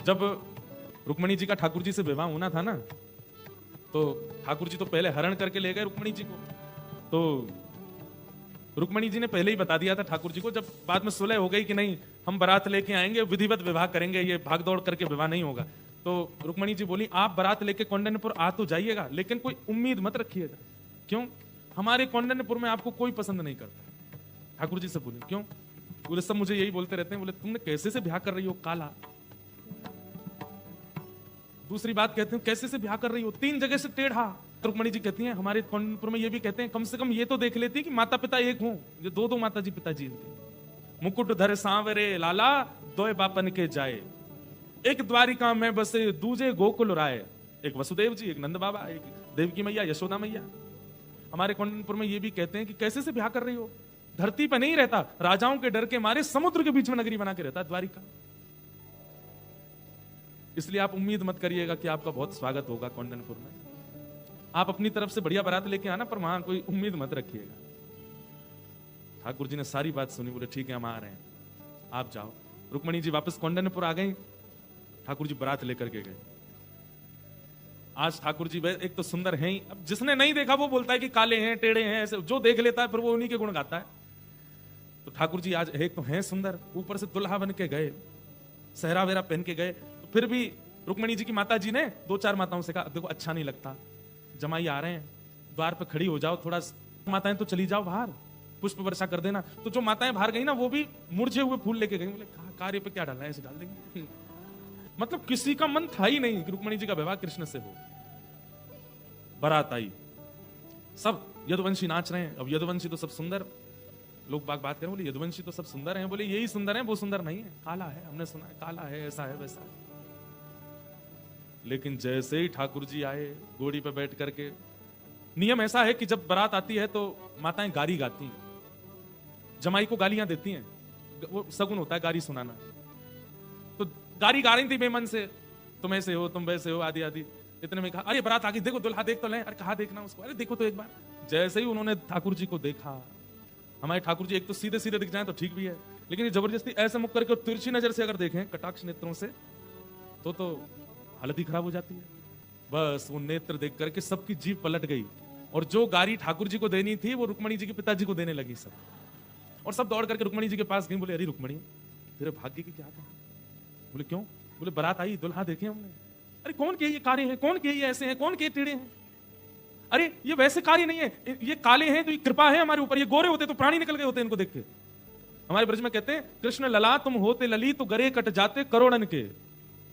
जब रुक्मणी जी का ठाकुर जी से विवाह होना था ना, तो ठाकुर जी तो पहले हरण करके ले गए रुक्मणी जी को। तो रुक्मणी जी ने पहले ही बता दिया था ठाकुर जी को, जब बाद में सुलह हो गई कि नहीं हम बारात लेके आएंगे, विधिवत विवाह करेंगे, ये भाग दौड़ करके विवाह नहीं होगा। तो रुक्मणी जी बोली आप बारात लेके कौंडिन्यपुर आ तो जाइएगा, लेकिन कोई उम्मीद मत रखिएगा। क्यों? हमारे कौंडिन्यपुर में आपको कोई पसंद नहीं करता। ठाकुर जी से बोले क्यों? बोले सब मुझे यही बोलते रहते हैं। बोले तुमने कैसे से ब्याह कर रही हो काला। दूसरी बात कहते हैं कैसे से ब्याह कर रही हो, 3 जगह से टेढ़ा। रुक्मणी जी कहती हैं हमारे कौंडिन्यपुर में ये भी कहते हैं कम से कम ये तो देख लेती कि माता पिता एक हों। ये 2 माता जी पिताजी इनके। मुकुट धर सांवरे लाला, 2 बापन के जाए, एक द्वारिका में बसे दूजे गोकुल राय। एक वसुदेव जी, एक नंद बाबा, एक देवकी मैया, यशोदा मैया। हमारे कौंडिन्यपुर में ये भी कहते हैं कि कैसे से ब्याह कर रही हो, धरती पर नहीं रहता, राजाओं के डर के मारे समुद्र के बीच में नगरी बना के रहता द्वारिका। इसलिए आप उम्मीद मत करिएगा कि आपका बहुत स्वागत होगा कौंडिन्यपुर में। आप अपनी तरफ से बढ़िया बारात लेके आना, पर वहां कोई उम्मीद मत रखिएगा। ठाकुर जी ने सारी बात सुनी, बोले ठीक है हम आ रहे हैं, आप जाओ। रुक्मणी जी वापस कौंडिन्यपुर आ गई, ठाकुर जी बारात लेकर के गए। आज ठाकुर जी एक तो सुंदर हैं ही, अब जिसने नहीं देखा वो बोलता है कि काले हैं टेढ़े हैं, ऐसे जो देख लेता है फिर वो उन्हीं के गुण गाता है। तो ठाकुर जी आज एक तो हैं सुंदर, ऊपर से दुल्हा बन के गए, सहरा वेरा पहन के गए। तो फिर भी रुक्मणी जी की माता जी ने 2-4 माताओं से कहा देखो अच्छा नहीं लगता, जमाई आ रहे हैं, द्वार पे खड़ी हो जाओ, थोड़ा माताएं तो चली जाओ बाहर, पुष्प वर्षा कर देना। तो जो माताएं बाहर गई ना वो भी मुरझे हुए फूल लेके गई। बोले कार्य पे क्या डालना है, ऐसे डाल देंगे। मतलब किसी का मन था ही नहीं कि रुक्मणी जी का विवाह कृष्ण से हो। बारात आई, सब यदुवंशी नाच रहे हैं। अब यदुवंशी तो सब सुंदर, लोग बात करें, बोले यदुवंशी तो सब सुंदर हैं। बोले यही सुंदर हैं, वो सुंदर नहीं है, काला है, हमने सुना है काला है, ऐसा है वैसा है। लेकिन जैसे ही ठाकुर जी आए घोड़ी पे बैठ करके, नियम ऐसा है कि जब बारात आती है तो माताएं गारी गाती हैं, जमाई को गालियां देती हैं, वो सगुन होता है गारी सुनाना। तो गारी गा रही थी बेमन से, तुम ऐसे हो, तुम वैसे हो, आदि आदि। इतने में कहा अरे बारात आ गई, देखो दुल्हा देख तो लें। अरे कहा देखना उसको, अरे देखो तो एक बार। जैसे ही उन्होंने ठाकुर जी को देखा, हमारे ठाकुर जी एक तो सीधे सीधे दिख जाए तो ठीक भी है, लेकिन ये जबरदस्ती ऐसे मुख करके तिरछी नजर से अगर देखें, कटाक्ष नेत्रों से, तो हालत ही खराब हो जाती है। बस वो नेत्र देख करके सबकी जीभ पलट गई, और जो गारी ठाकुर जी को देनी थी वो रुक्मणी जी के पिताजी को देने लगी सब। और सब दौड़ करके रुक्मणी जी के पास गई। बोले अरे रुक्मणी तेरे भाग्य की क्या था? बोले क्यों? बोले बारात आई, दुल्हा देखे हमने। अरे कौन के ये काले हैं, कौन के ये ऐसे हैं, कौन के टेढ़े हैं? अरे ये वैसे कार्य नहीं है, ये काले हैं तो ये कृपा है हमारे ऊपर, ये गोरे होते तो प्राणी निकल गए होते इनको देख के। हमारे ब्रज में कहते हैं कृष्ण लला तुम होते लली तो गरे कट जाते करोड़न के।